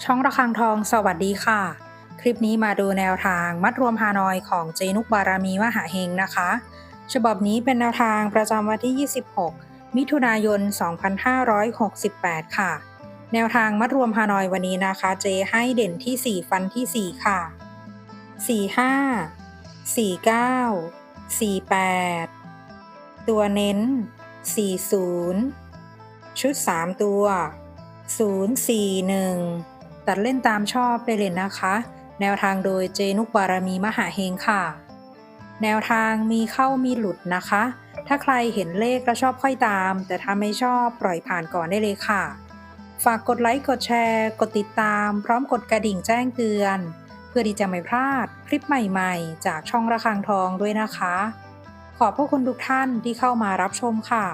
ช่องระฆังทองสวัสดีค่ะคลิปนี้มาดูแนวทางมัดรวมฮานอยของเจนุกบารมีมหาเฮงนะคะฉบับนี้เป็นแนวทางประจำวันที่ 26 มิถุนายน 2568 ค่ะแนวทางมัดรวมฮานอยวันนี้นะคะเจให้เด่นที่ 4 ฟันที่ 4 ค่ะ 45 49 48 ตัวเน้น 40 ชุด 3 ตัว 041 ตัดเล่นตามชอบได้เลยนะคะ แนวทางโดยเจนุกบารมีมหาเฮงค่ะ แนวทางมีเข้ามีหลุดนะคะ ถ้าใครเห็นเลขแล้วชอบค่อยตาม แต่ถ้าไม่ชอบปล่อยผ่านก่อนได้เลยค่ะ ฝากกดไลค์กดแชร์กดติดตามพร้อมกดกระดิ่งแจ้งเตือนเพื่อที่จะไม่พลาดคลิปใหม่ๆจากช่องระฆังทองด้วยนะคะ ขอบพระคุณทุกท่านที่เข้ามารับชมค่ะ